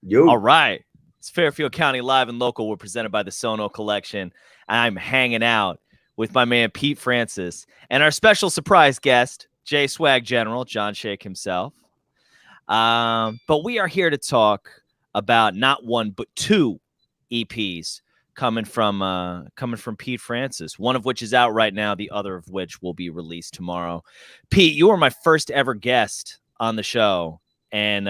Yo. All right. It's Fairfield County Live and Local. We're presented by the Sono Collection. I'm hanging out with my man Pete Francis and our special surprise guest, J Swag General, John Shake himself. But we are here to talk about not one but two EPs coming from Pete Francis, one of which is out right now, the other of which will be released tomorrow. Pete, you were my first ever guest on the show, and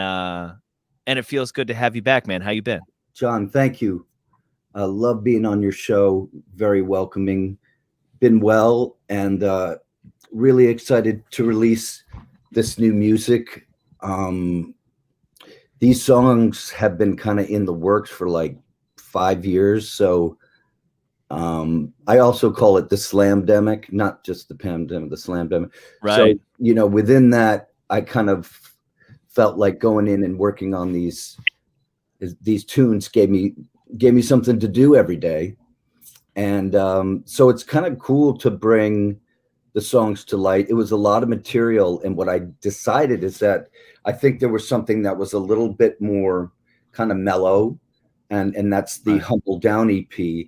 it feels good to have you back, man. How you been? John, thank you. I love being on your show. Very welcoming. Been well, and really excited to release this new music. These songs have been kind of in the works for like 5 years. So I also call it the Slamdemic, not just the pandemic, the Slamdemic. Right. So, within that, I kind of felt like going in and working on these tunes gave me something to do every day. And so it's kind of cool to bring the songs to light. It was a lot of material. And what I decided is that I think there was something that was a little bit more kind of mellow. And that's the Humble Down EP.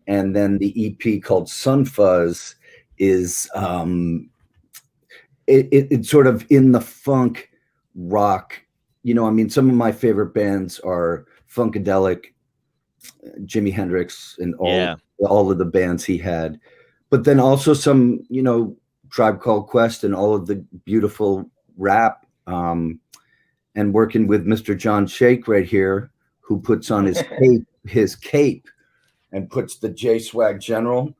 And then the EP called Sun Fuzz is it's sort of in the funk rock. Some of my favorite bands are Funkadelic, Jimi Hendrix, and all of the bands he had. But then also some, Tribe Called Quest and all of the beautiful rap, and working with Mr. John Shake right here, who puts on his cape and puts the J Swag General,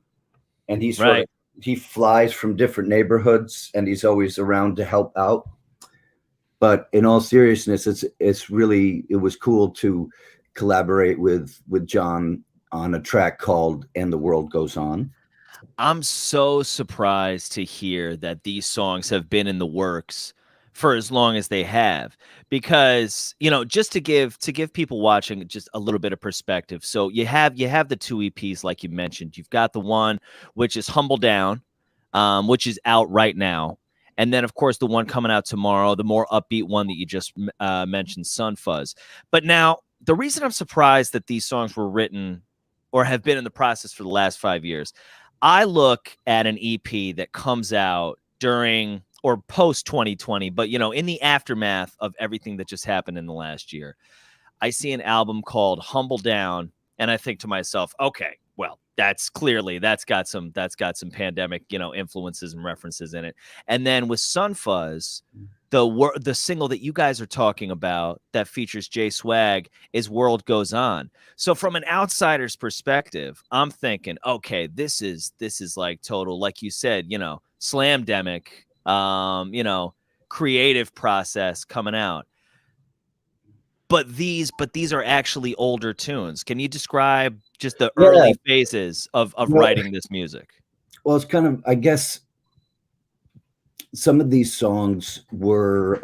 and he flies from different neighborhoods and he's always around to help out. But in all seriousness, it was cool to collaborate with John on a track called And the World Goes On. I'm so surprised to hear that these songs have been in the works for as long as they have, because, just to give people watching just a little bit of perspective. So you have the two EPs, like you mentioned. You've got the one, which is Humble Down, which is out right now. And then, of course, the one coming out tomorrow, the more upbeat one that you just mentioned, Sun Fuzz. But now, the reason I'm surprised that these songs were written or have been in the process for the last 5 years, I look at an EP that comes out during or post 2020, but, in the aftermath of everything that just happened in the last year. I see an album called Humble Down, and I think to myself, okay, well, that's got some pandemic, influences and references in it. And then with Sun Fuzz, the single that you guys are talking about that features J Swag is World Goes On. So from an outsider's perspective, I'm thinking, okay, this is like total, like you said, Slamdemic, creative process coming out. But these are actually older tunes. Can you describe just the early phases of writing this music? Well, it's kind of, I guess, some of these songs were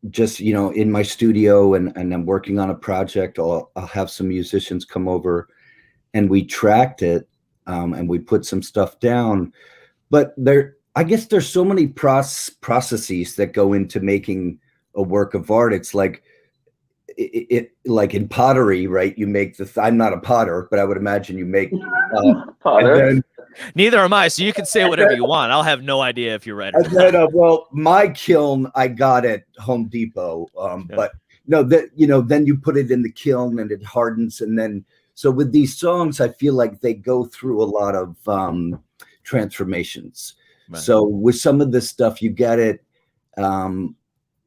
just, in my studio and I'm working on a project. I'll have some musicians come over and we tracked it and we put some stuff down. But I guess there's so many processes that go into making a work of art. It's like, like in pottery, right? You make I'm not a potter, but I would imagine you make potter. Neither am I, so you can say whatever you want. I'll have no idea if you're right or not. Well, my kiln I got at Home Depot, but no, then you put it in the kiln and it hardens, and then so with these songs, I feel like they go through a lot of transformations. Right. So with some of this stuff, you get it.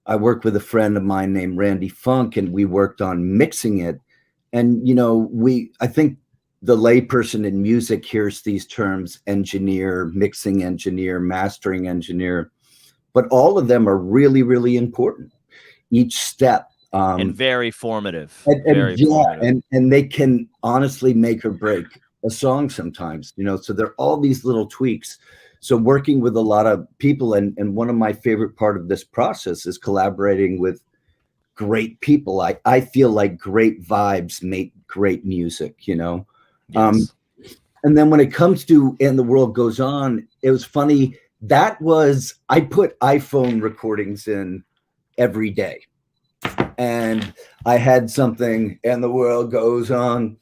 I worked with a friend of mine named Randy Funk, and we worked on mixing it. And, I think the layperson in music hears these terms: engineer, mixing engineer, mastering engineer, but all of them are really, really important. Each step. And very formative. And they can honestly make or break a song sometimes, so there are all these little tweaks. So working with a lot of people, and one of my favorite part of this process is collaborating with great people. I feel like great vibes make great music, Yes. And then when it comes to And the World Goes On, it was funny. I put iPhone recordings in every day. and I had something, and the world goes on.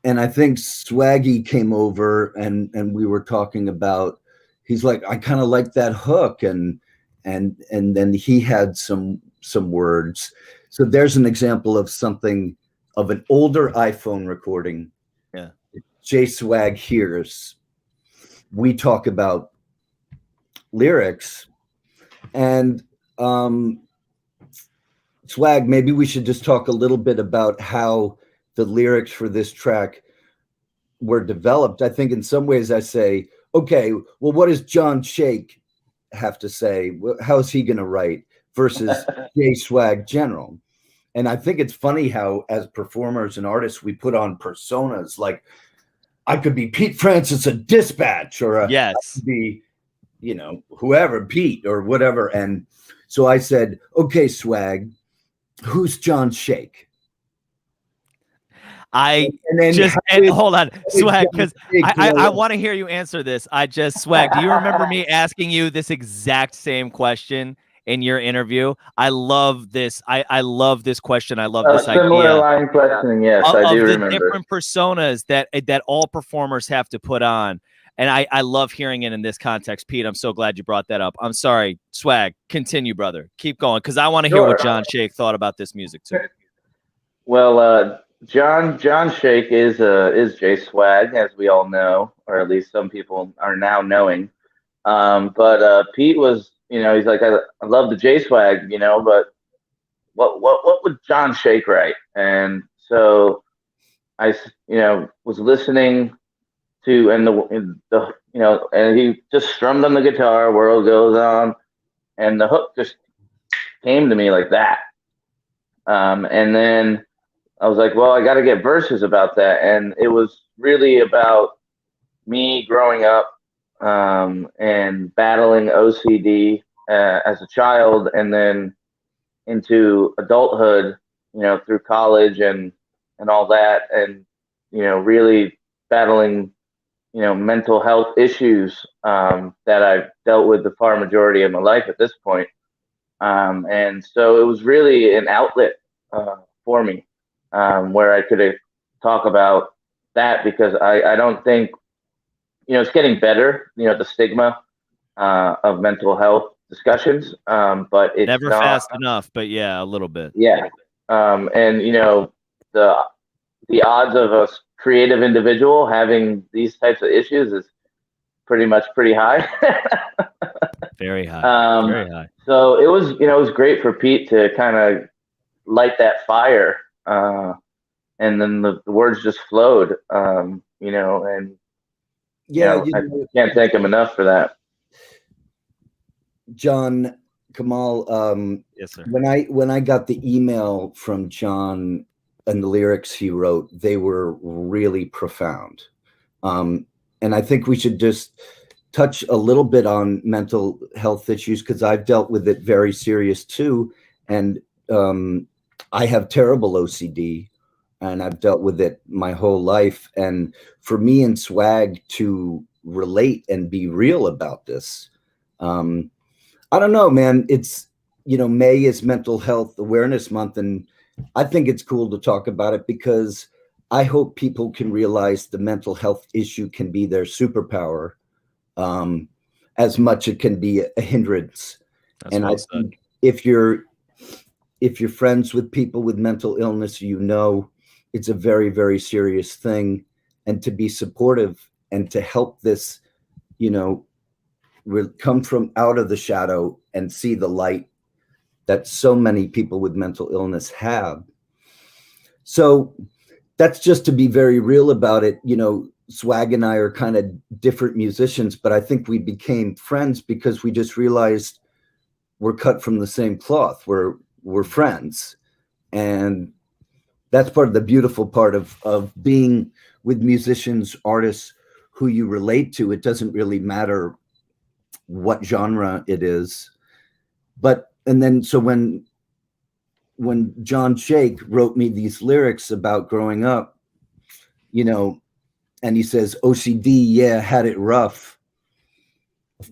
And I think Swaggy came over and we were talking about, he's like, I kind of like that hook. And then he had some words. So there's an example of something, of an older iPhone recording. Yeah. J Swag hears. We talk about lyrics, and Swag, maybe we should just talk a little bit about how the lyrics for this track were developed. I think in some ways I say, okay, well, what does John Shake have to say? How is he going to write versus J Swag General? And I think it's funny how, as performers and artists, we put on personas. Like, I could be Pete Francis at Dispatch, or I could be, whoever, Pete or whatever. And so I said, okay, Swag, who's John Shake? Hold on, Swag, because I want to hear you answer this. Swag, do you remember me asking you this exact same question in your interview? I love this. I love this question. I love this idea. Similar line questioning, yes, I do remember. Of the different personas that all performers have to put on. And I love hearing it in this context. Pete, I'm so glad you brought that up. I'm sorry, Swag, continue, brother. Keep going, because I want to hear what John Shake thought about this music too. Well, John Shake is J Swag, as we all know, or at least some people are now knowing. But Pete was, he's like, I love the J Swag, but what would John Shake write? And so I, was listening to, and he just strummed on the guitar, world goes on, and the hook just came to me like that. And then I was like, well, I got to get verses about that. And it was really about me growing up and battling OCD as a child, and then into adulthood, through college and all that, and, really battling, mental health issues that I've dealt with the far majority of my life at this point. And so it was really an outlet for me. Where I could talk about that, because I don't think, it's getting better, the stigma of mental health discussions, but it's never fast enough, but yeah, a little bit. Yeah. And, the odds of a creative individual having these types of issues is pretty high. Very high. Very high. So it was great for Pete to kind of light that fire. And then the words just flowed, and I can't thank him enough for that. John, Kamal, yes, sir. When I got the email from John and the lyrics he wrote, they were really profound. And I think we should just touch a little bit on mental health issues, because I've dealt with it very serious too. And I have terrible OCD, and I've dealt with it my whole life. And for me and Swag to relate and be real about this, I don't know, man. It's, May is Mental Health Awareness Month, and I think it's cool to talk about it, because I hope people can realize the mental health issue can be their superpower, as much it can be a hindrance. That's and well I said. think if you're friends with people with mental illness, it's a very, very serious thing. And to be supportive and to help this, come from out of the shadow and see the light that so many people with mental illness have. So that's just to be very real about it. Swag and I are kind of different musicians, but I think we became friends because we just realized we're cut from the same cloth. We're friends. And that's part of the beautiful part of being with musicians, artists who you relate to. It doesn't really matter what genre it is. So when John Shake wrote me these lyrics about growing up, and he says, OCD, yeah, had it rough.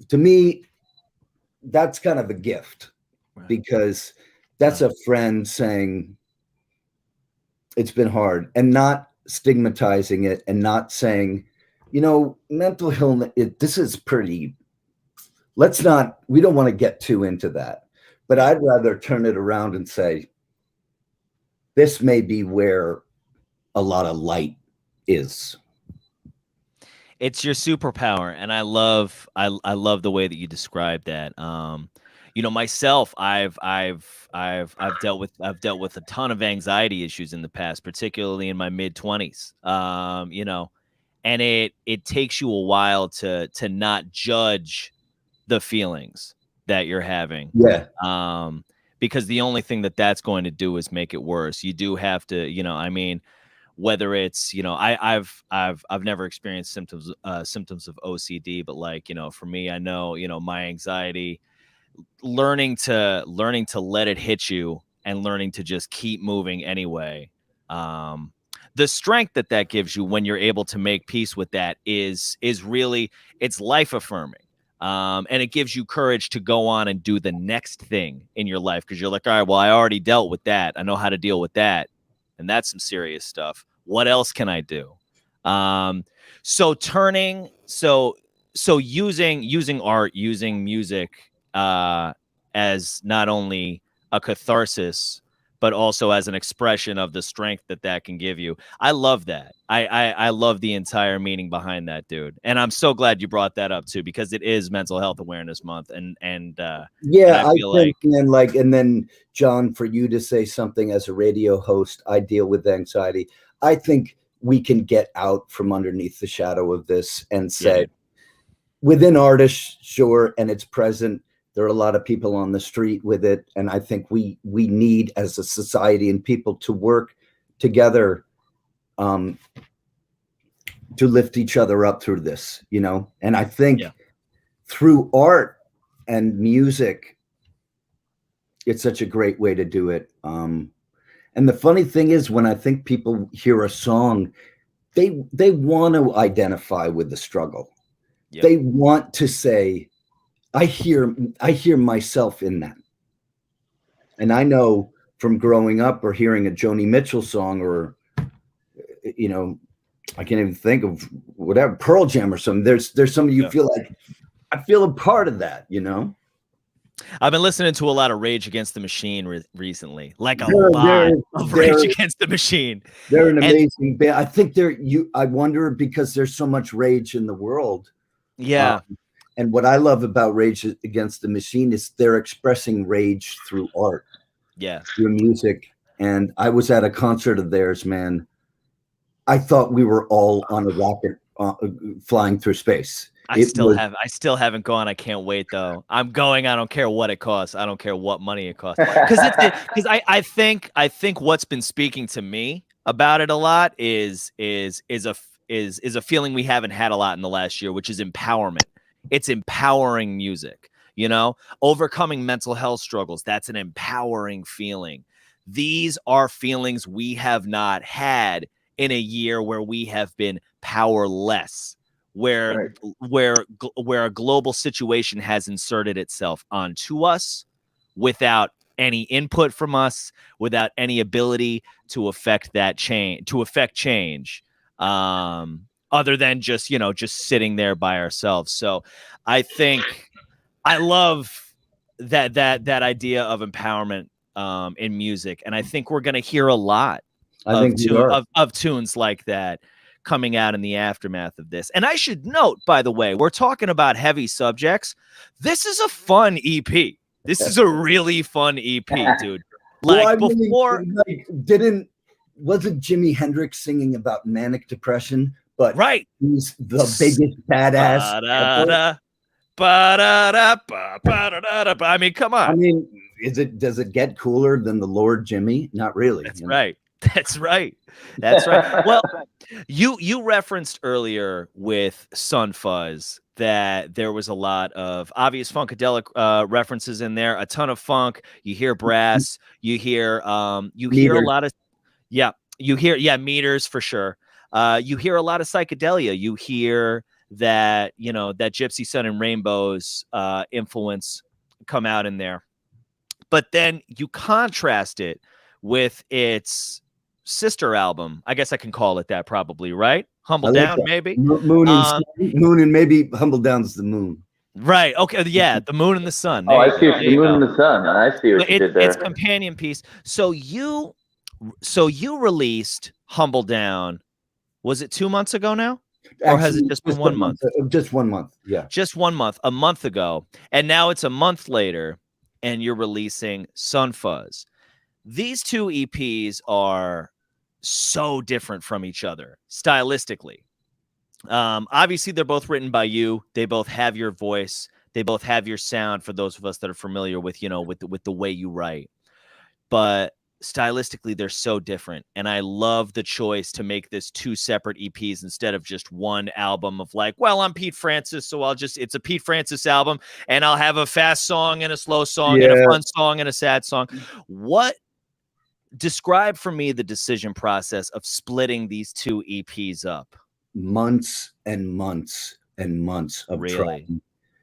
To me, that's kind of a gift, because That's a friend saying it's been hard, and not stigmatizing it, and not saying, mental illness, this is pretty, we don't want to get too into that, but I'd rather turn it around and say, this may be where a lot of light is. It's your superpower, and I love the way that you describe that. Myself, I've dealt with a ton of anxiety issues in the past, particularly in my mid-20s. And it takes you a while to not judge the feelings that you're having. Yeah. Because the only thing that's going to do is make it worse. You do have to, whether it's, I've never experienced symptoms of OCD, but for me, I know, my anxiety, learning to let it hit you and learning to just keep moving anyway. The strength that gives you when you're able to make peace with that is really, it's life affirming. And it gives you courage to go on and do the next thing in your life, because you're like, all right, well, I already dealt with that. I know how to deal with that. And that's some serious stuff. What else can I do? So using art, using music as not only a catharsis, but also as an expression of the strength that can give you. I love that. I love the entire meaning behind that, dude. And I'm so glad you brought that up too, because it is Mental Health Awareness Month. And yeah, I feel like, and then John, for you to say something as a radio host, I deal with anxiety. I think we can get out from underneath the shadow of this and say, within artists, sure, and it's present. There are a lot of people on the street with it, and I think we need, as a society and people, to work together to lift each other up through this, And I think through art and music, it's such a great way to do it. And the funny thing is, when I think people hear a song, they want to identify with the struggle. Yep. They want to say, I hear myself in that. And I know from growing up or hearing a Joni Mitchell song, or, I can't even think of whatever, Pearl Jam or something. There's some of you feel like, I feel a part of that, I've been listening to a lot of Rage Against the Machine recently, like a lot of Rage Against the Machine. They're an amazing band. I think I wonder, because there's so much rage in the world. Yeah. And what I love about Rage Against the Machine is they're expressing rage through art. Yeah. Through music. And I was at a concert of theirs, man. I thought we were all on a rocket flying through space. I still haven't gone. I can't wait though. I'm going. I don't care what it costs. I don't care what money it costs. Because I think what's been speaking to me about it a lot is a feeling we haven't had a lot in the last year, which is empowerment. It's empowering music, overcoming mental health struggles. That's an empowering feeling. These are feelings we have not had in a year where we have been powerless, where a global situation has inserted itself onto us without any input from us, without any ability to affect change. Other than just sitting there by ourselves. So I think I love that idea of empowerment in music. And I think we're going to hear a lot of tunes like that coming out in the aftermath of this. And I should note, by the way, we're talking about heavy subjects. This is a fun EP. This is a really fun EP, dude. Wasn't Jimi Hendrix singing about manic depression? But he's the biggest badass. I mean, come on. I mean, does it get cooler than the Lord Jimmy? Not really. That's right. That's right. Well, you referenced earlier with Sun Fuzz that there was a lot of obvious funkadelic references in there. A ton of funk. You hear brass. You hear hear a lot of meters for sure. You hear a lot of psychedelia. You hear that, that Gypsy Sun and Rainbows influence come out in there. but then you contrast it with its sister album. I guess I can call it that, probably, right? Humble Down, maybe. Moon and maybe Humble Down's the moon. Right. Okay. Yeah. The moon and the sun. Oh, I see the moon and the sun. I see what you did there. It's companion piece. So you released Humble Down. Was it 2 months ago now? Or has it just been 1 month? Just 1 month. Yeah. Just 1 month, a month ago. And now it's a month later and you're releasing Sun Fuzz. These two EPs are so different from each other stylistically. Obviously they're both written by you. They both have your voice. They both have your sound, for those of us that are familiar with, with the way you write. But stylistically, they're so different. And I love the choice to make this two separate EPs instead of just one album of like, well, I'm Pete Francis, so it's a Pete Francis album, and I'll have a fast song and a slow song and a fun song and a sad song. Describe for me the decision process of splitting these two EPs up. Months and months and months of trying.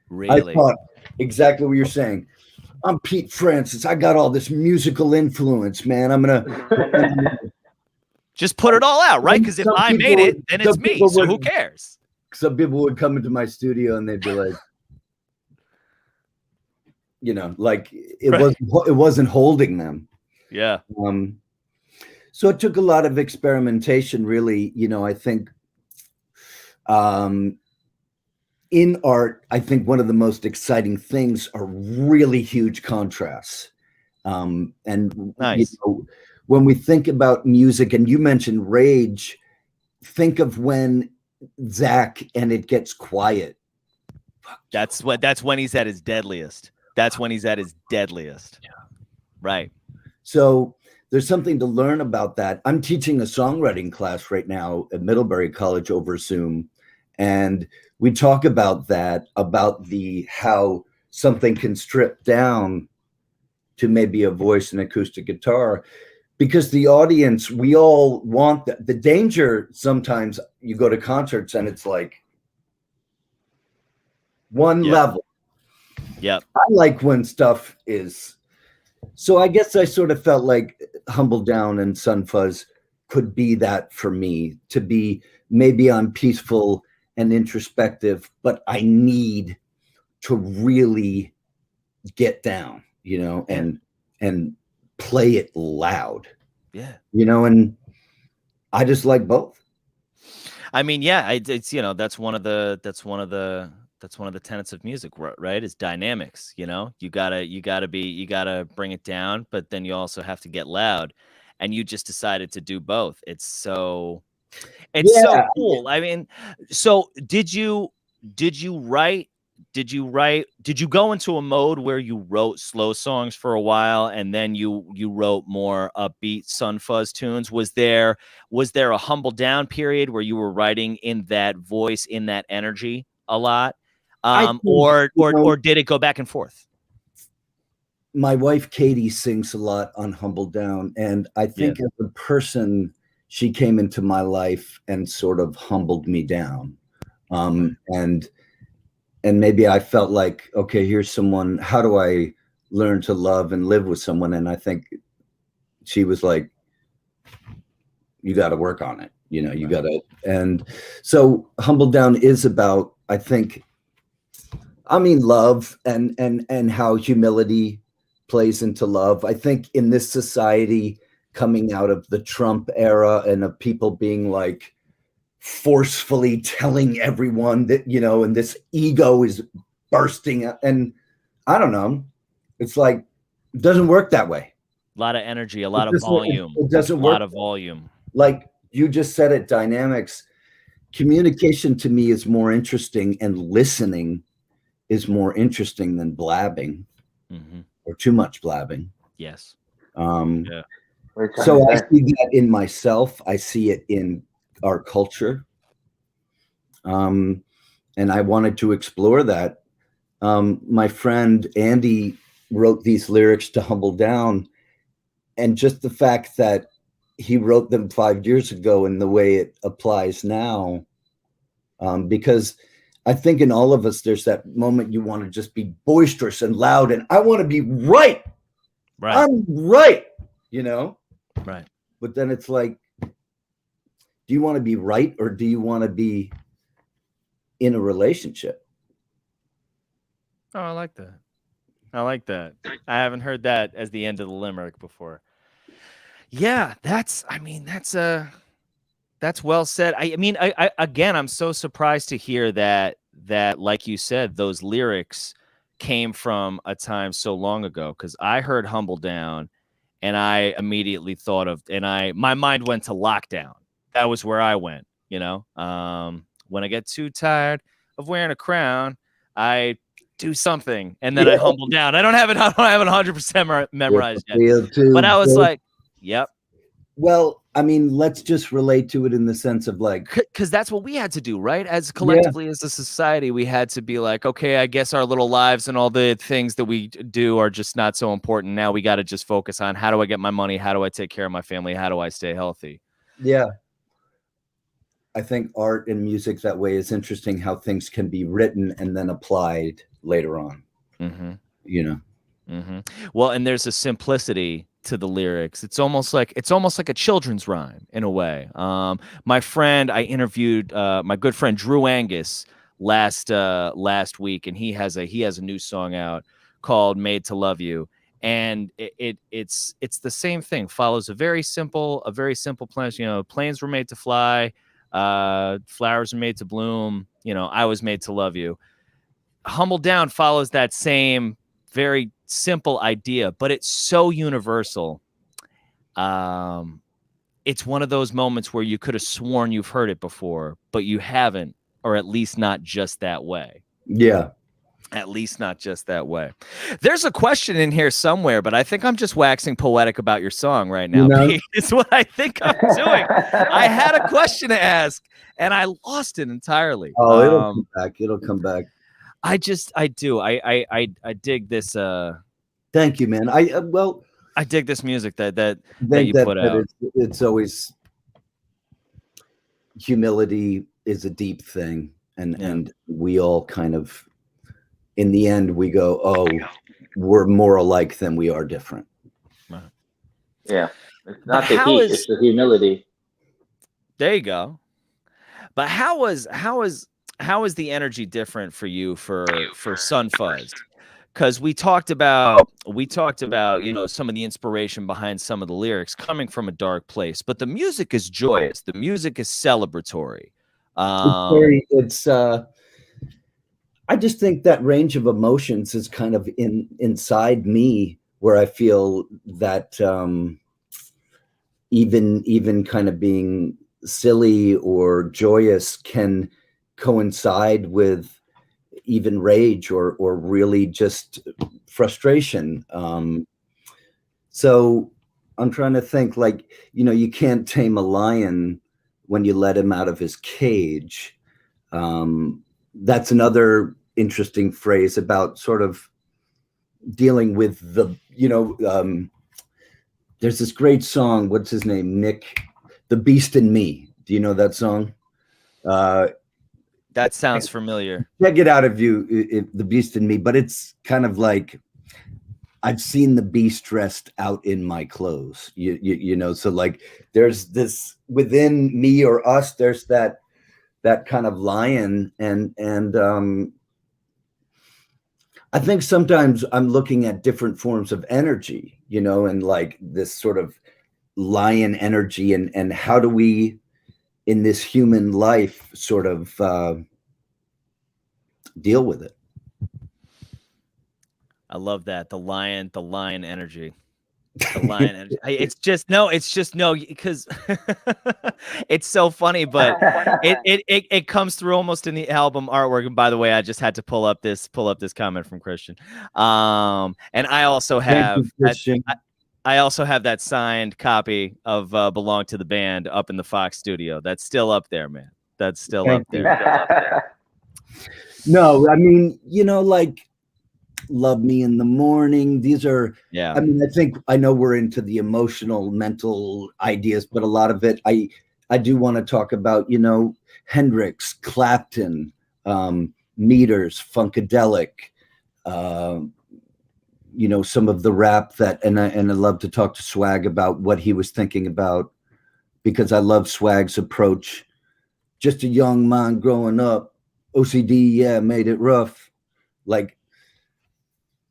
Really? I thought exactly what you're saying. I'm Pete Francis. I got all this musical influence, man. I'm gonna just put it all out, right? Because if I made it, then it's me. So who cares? Some people would come into my studio and they'd be like, like it wasn't holding them. Yeah. So it took a lot of experimentation, really. I think in art, I think one of the most exciting things are really huge contrasts. And nice. When we think about music, and you mentioned Rage, think of when Zach and it gets quiet. That's when he's at his deadliest. That's when he's at his deadliest. Yeah. Right. So there's something to learn about that. I'm teaching a songwriting class right now at Middlebury College over Zoom. And we talk about that, about how something can strip down to maybe a voice and acoustic guitar, because the audience, we all want that. The danger, sometimes you go to concerts and it's like one level. Yep. I like when stuff is. So I guess I sort of felt like Humble Down and Sun Fuzz could be that for me, to be maybe I'm peaceful and introspective, but I need to really get down, and play it loud. Yeah. And I just like both. I mean, yeah, it's that's one of the tenets of music, right? Is dynamics. You gotta bring it down, but then you also have to get loud, and you just decided to do both. It's so cool. I mean, so did you go into a mode where you wrote slow songs for a while and then you wrote more upbeat Sun Fuzz tunes? Was there a Humble Down period where you were writing in that voice, in that energy a lot? Or did it go back and forth? My wife, Katie, sings a lot on Humble Down. And I think as a person, she came into my life and sort of humbled me down. And maybe I felt like, okay, here's someone, how do I learn to love and live with someone? And I think she was like, you got to work on it. You got to. And so Humble Down is about, I think, love and how humility plays into love. I think in this society, coming out of the Trump era and of people being like forcefully telling everyone that, and this ego is bursting. And I don't know, it's like, it doesn't work that way. A lot of energy, a lot of volume. It doesn't work. A lot of volume. Like you just said it, dynamics. Communication to me is more interesting, and listening is more interesting than blabbing or too much blabbing. Yes. So I see that in myself. I see it in our culture. And I wanted to explore that. My friend Andy wrote these lyrics to Humble Down, and just the fact that he wrote them 5 years ago and the way it applies now, because I think in all of us, there's that moment you want to just be boisterous and loud, and I want to be right. Right. I'm right, you know? Right. But then it's like, do you want to be right or do you want to be in a relationship? Oh, I like that. I like that. I haven't heard that as the end of the limerick before. Yeah, that's well said. I mean, I again, I'm so surprised to hear that like you said, those lyrics came from a time so long ago, because I heard Humble Down and I immediately thought of, my mind went to Lockdown. That was where I went, when I get too tired of wearing a crown, I do something and then I humble down. I don't have it 100% memorized yet. But I was like, yep. Well, I mean, let's just relate to it in the sense of like, because that's what we had to do, right? As collectively as a society, we had to be like, okay, I guess our little lives and all the things that we do are just not so important. Now we got to just focus on, how do I get my money? How do I take care of my family? How do I stay healthy? Yeah. I think art and music that way is interesting, how things can be written and then applied later on, Well, and there's a simplicity to the lyrics. It's almost like a children's rhyme in a way. My friend, I interviewed my good friend Drew Angus last week, and he has a new song out called "Made to Love You," and it's the same thing. Follows a very simple plan. Planes were made to fly, flowers are made to bloom. I was made to love you. Humble Down follows that same very simple idea, but it's so universal. It's one of those moments where you could have sworn you've heard it before, but you haven't, or at least not just that way. Yeah. At least not just that way. There's a question in here somewhere, but I think I'm just waxing poetic about your song right now. Pete, is what I think I'm doing. I had a question to ask, and I lost it entirely. Oh, it'll come back. It'll come back. I do. I dig this. Thank you, man. I dig this music that you put out. It's always, humility is a deep thing, and we all kind of, in the end, we go, oh, we're more alike than we are different. Right. Yeah, it's not the heat; it's the humility. There you go. But how is the energy different for you for Sun Fuzz? Because we talked about some of the inspiration behind some of the lyrics coming from a dark place, but the music is joyous. The music is celebratory. I just think that range of emotions is kind of inside me, where I feel that even kind of being silly or joyous can coincide with even rage or really just frustration. So I'm trying to think, like, you can't tame a lion when you let him out of his cage. That's another interesting phrase about sort of dealing with there's this great song. What's his name? Nick, The Beast in Me. Do you know that song? That sounds familiar. Check it out The Beast in Me. But it's kind of like, I've seen the beast dressed out in my clothes. So like there's this within me or us, there's that kind of lion, and I think sometimes I'm looking at different forms of energy, and like this sort of lion energy, and how do we in this human life sort of deal with it. I love that. The lion energy. The lion energy. It's just no, because it's so funny, but it comes through almost in the album artwork. And by the way, I just had to pull up this comment from Christian. And I also have that signed copy of Belong to the Band up in the Fox studio. That's still up there, man. That's still up there. No, I mean, like Love Me in the Morning. These are, I mean, I know we're into the emotional, mental ideas, but a lot of it, I do want to talk about, Hendrix, Clapton, Meters, Funkadelic, you know, some of the rap that, and I love to talk to Swag about what he was thinking about, because I love Swag's approach. Just a young man growing up, OCD, yeah, made it rough. Like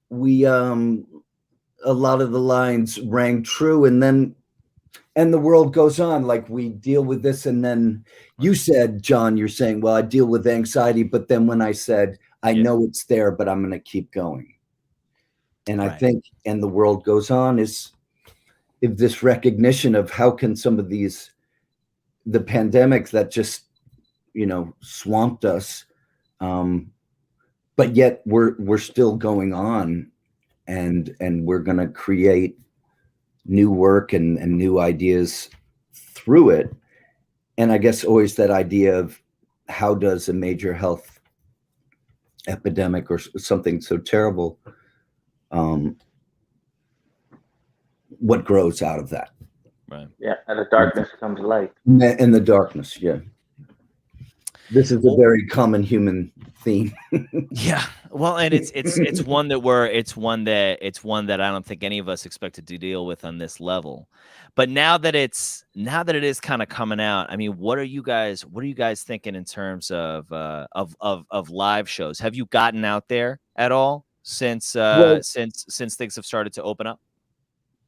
we, a lot of the lines rang true, and the world goes on. Like we deal with this, and then you said, John, you're saying, well, I deal with anxiety, but then when I said, I know it's there, but I'm going to keep going. And I think, and the world goes on, is if this recognition of how can some of these, the pandemic that just, you know, swamped us, but yet we're still going on, and we're going to create new work and new ideas through it. And I guess always that idea of how does a major health epidemic or something so terrible, what grows out of that? Right. Yeah, and the darkness comes light. In the darkness, yeah. This is a very common human theme. Yeah. Well, and it's one that I don't think any of us expected to deal with on this level. But now that it is kind of coming out, I mean, what are you guys thinking in terms of live shows? Have you gotten out there at all since since things have started to open up?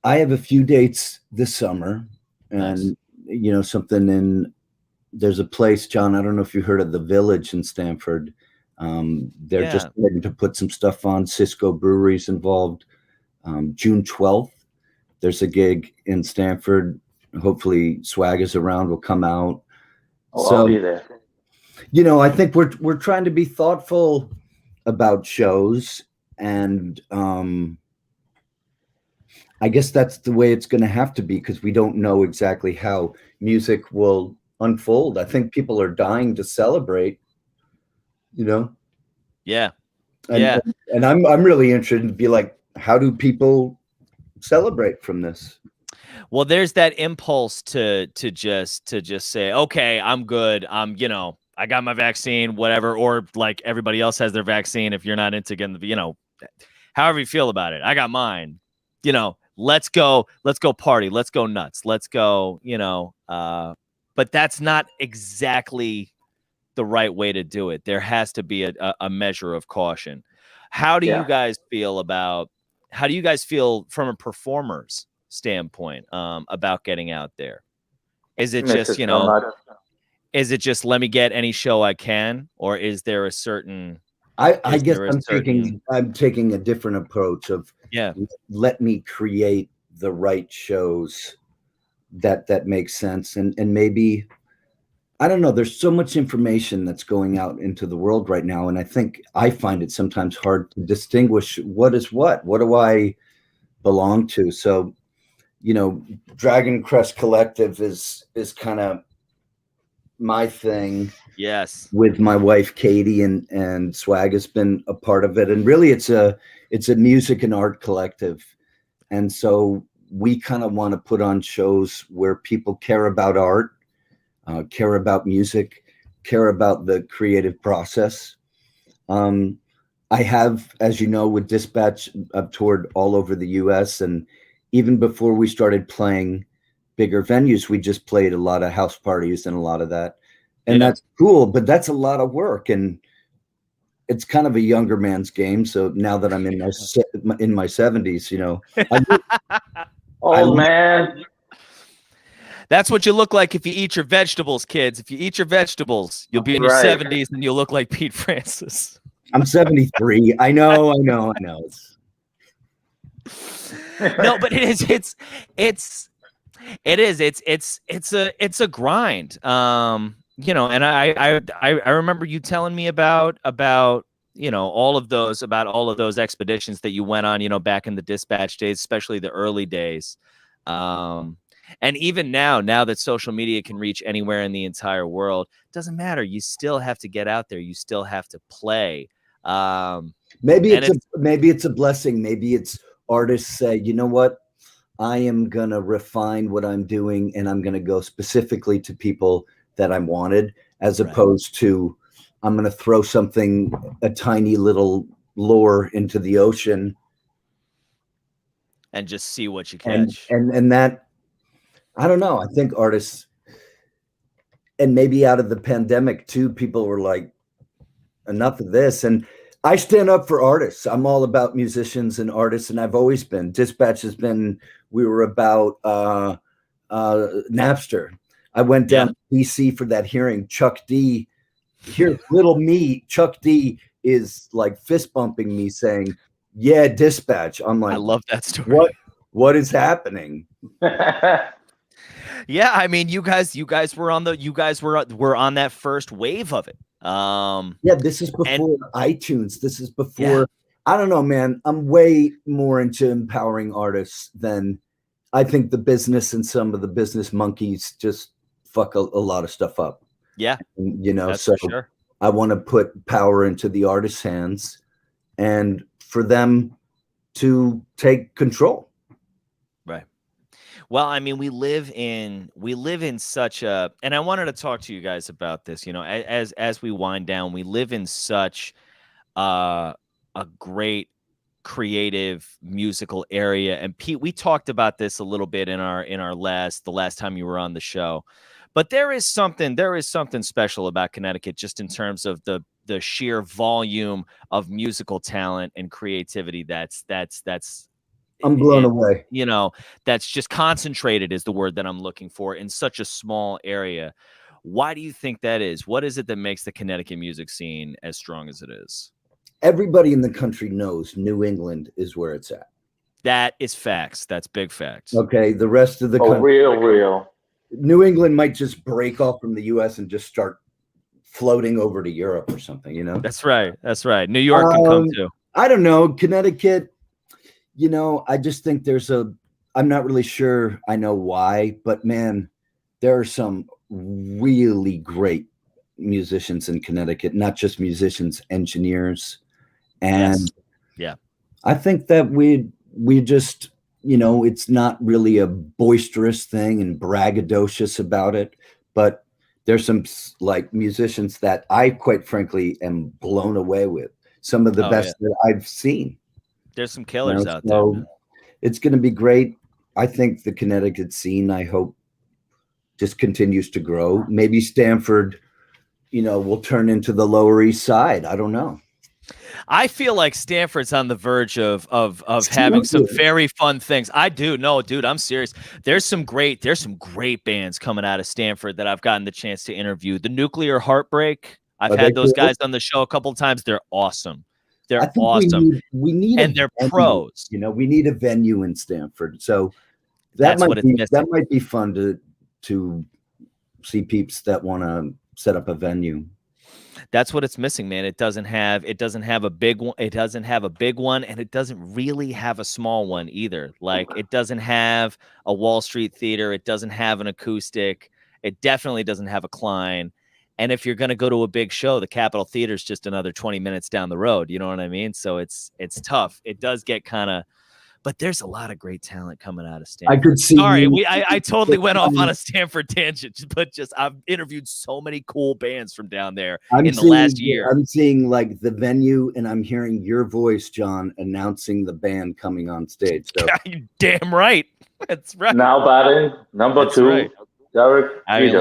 I have a few dates this summer, and Nice. you know, something in, there's a place, John, I don't know if you heard of the Village in Stamford. They're just starting to put some stuff on. Cisco Brewery's involved. June 12th, there's a gig in Stamford. Hopefully Swag is around, will come out. Oh, I'll be there. You know, I think we're trying to be thoughtful about shows, and I guess that's the way it's going to have to be, because we don't know exactly how music will unfold. I think people are dying to celebrate, you know? Yeah. And I'm really interested to be like, how do people celebrate from this? Well, there's that impulse to just say, okay, I'm good. You know, I got my vaccine, whatever, or like everybody else has their vaccine. If you're not into getting the, you know, however you feel about it, I got mine, you know, let's go party. Let's go nuts. Let's go, you know, but that's not exactly the right way to do it. There has to be a measure of caution. How do you guys feel from a performer's standpoint about getting out there? Is it just, you know, is it just let me get any show I can, or is there a certain, I guess I'm taking a different approach of, let me create the right shows that makes sense. And maybe, I don't know, there's so much information that's going out into the world right now. And I think I find it sometimes hard to distinguish what is what do I belong to? So, you know, Dragon Crest Collective is kind of my thing. Yes. With my wife, Katie, and Swag has been a part of it. And really it's a music and art collective. And so we kind of want to put on shows where people care about art, care about music, care about the creative process. I have, as you know, with Dispatch, I've toured all over the US, and even before we started playing bigger venues, we just played a lot of house parties and a lot of that. And that's cool, but that's a lot of work, and it's kind of a younger man's game. So now that I'm in my 70s, you know, old man. That's what you look like if you eat your vegetables, kids. If you eat your vegetables, you'll be in your 70s and you'll look like Pete Francis. I'm 73. I know. No, but it's a grind. You know, and I remember you telling me about you know, all of those expeditions that you went on, you know, back in the Dispatch days, especially the early days. And even now that social media can reach anywhere in the entire world, doesn't matter. You still have to get out there. You still have to play. Maybe it's a blessing. Maybe it's artists say, you know what, I am going to refine what I'm doing, and I'm going to go specifically to people that I'm wanted, as opposed to I'm going to throw a tiny little lure into the ocean and just see what you catch. And that, I don't know. I think artists, and maybe out of the pandemic too, people were like, enough of this. And I stand up for artists. I'm all about musicians and artists, and I've always been. Dispatch has been, we were about Napster. I went down to DC for that hearing. Chuck D, here's little me. Chuck D is like fist bumping me saying, yeah, Dispatch. I'm like, I love that story. What is happening? Yeah, I mean, you guys were on on that first wave of it. Yeah, this is before iTunes. This is before, I don't know, man. I'm way more into empowering artists than I think the business, and some of the business monkeys just fuck a lot of stuff up. Yeah. And, you know, that's so for sure. I want to put power into the artist's hands and for them to take control. Right. Well, I mean, we live in such a, and I wanted to talk to you guys about this, you know, as we wind down, we live in such a great creative musical area. And Pete, we talked about this a little bit in the last time you were on the show, but there is something special about Connecticut, just in terms of the sheer volume of musical talent and creativity that's I'm blown away. You know, that's just concentrated is the word that I'm looking for in such a small area. Why do you think that is? What is it that makes the Connecticut music scene as strong as it is? Everybody in the country knows New England is where it's at. That is facts. That's big facts. Okay. The rest of the country. Real. New England might just break off from the US and just start floating over to Europe or something, you know? That's right. That's right. New York can come too. I don't know. Connecticut, you know, I just think I'm not really sure I know why, but man, there are some really great musicians in Connecticut, not just musicians, engineers. And I think that we just, you know, it's not really a boisterous thing and braggadocious about it, but there's some like musicians that I quite frankly am blown away with. Some of the best that I've seen. There's some killers out there. Man. It's going to be great. I think the Connecticut scene, I hope, just continues to grow. Maybe Stamford, you know, will turn into the Lower East Side. I don't know. I feel like Stanford's on the verge of having some very fun things. I do. No, dude, I'm serious. There's some great bands coming out of Stanford that I've gotten the chance to interview. The Nuclear Heartbreak. I've had those guys on the show a couple of times. They're awesome. They're awesome. We need and they're venue. Pros. You know, we need a venue in Stanford. So that might be fun to see peeps that want to set up a venue. That's what it's missing, man. It doesn't have a big one. It doesn't have a big one, and it doesn't really have a small one either. Like, it doesn't have a Wall Street Theater. It doesn't have an acoustic. It definitely doesn't have a Klein. And if you're going to go to a big show, the Capitol Theater is just another 20 minutes down the road. You know what I mean? So it's tough. It does get kind of, but there's a lot of great talent coming out of Stanford. I could see. Sorry, I totally went off on a Stanford tangent, but I've interviewed so many cool bands from down there in the last year. I'm seeing like the venue, and I'm hearing your voice, John, announcing the band coming on stage. So. You're damn right. That's right. Now batting number 2, right. Derek. I mean,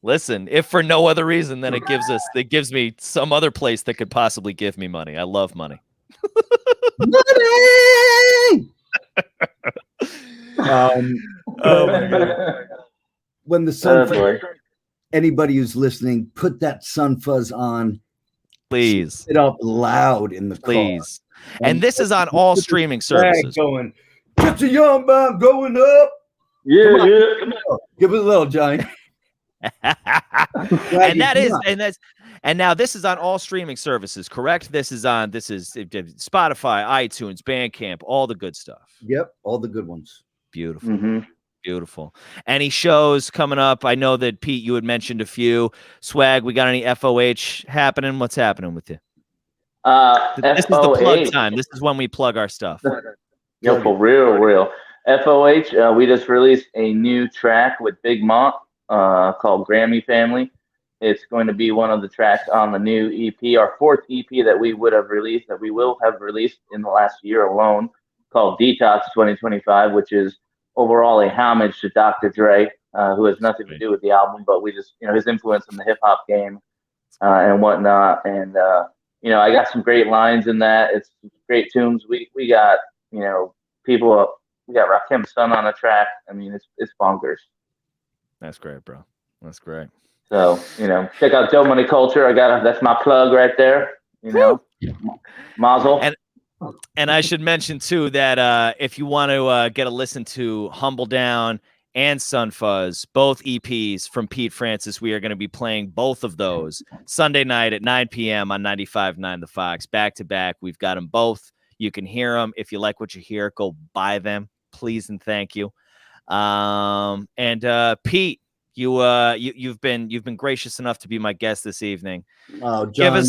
listen. If for no other reason than it gives me some other place that could possibly give me money. I love money. Money. Oh my God. When the sun fuzz, anybody who's listening, put that sun fuzz on, please. It up loud in the please. Car. And this is on all streaming services. Going, get the young man going up. Yeah. Give it a little, Johnny. And now this is on all streaming services, correct? This is Spotify, iTunes, Bandcamp, all the good stuff. Yep, all the good ones. Beautiful. Mm-hmm. Beautiful. Any shows coming up? I know that Pete, you had mentioned a few. Swag, we got any FOH happening? What's happening with you? This is the plug time. This is when we plug our stuff. Yo, for real. FOH, we just released a new track with Big Mont called Grammy Family. It's going to be one of the tracks on the new EP, our 4th EP that we will have released in the last year alone, called Detox 2025, which is overall a homage to Dr. Dre, who has nothing to do with the album, but we just, his influence in the hip hop game and whatnot. And, I got some great lines in that. It's great tunes. We got, people, we got Rakim's son on a track. I mean, it's bonkers. That's great, bro. That's great. So, check out Dope Money Culture. That's my plug right there. Mazel. And I should mention too that if you want to get a listen to Humble Down and Sun Fuzz, both EPs from Pete Francis, we are going to be playing both of those Sunday night at 9 p.m. on 95.9 The Fox, back to back. We've got them both. You can hear them. If you like what you hear, go buy them, please and thank you. And Pete, you've been gracious enough to be my guest this evening. Oh, John,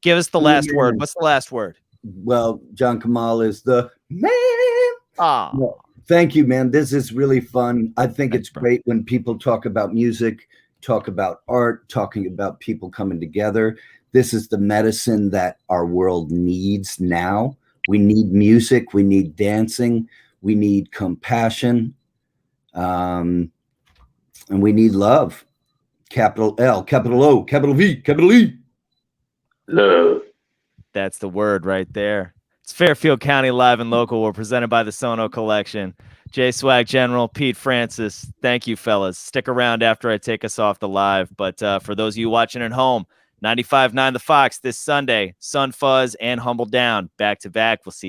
give us the last word. What's the last word? Well, John Kamal is the man. Ah, no, thank you, man. This is really fun. I think it's great when people talk about music, talk about art, talking about people coming together. This is the medicine that our world needs now. We need music. We need dancing. We need compassion. And we need love. Capital L, capital O, capital V, capital E. Love. That's the word right there. It's Fairfield County Live and Local. We're presented by the Sono Collection. J Swag General, Pete Francis. Thank you, fellas. Stick around after I take us off the live. But for those of you watching at home, 95.9 The Fox this Sunday, Sun Fuzz and Humble Down back to back. We'll see you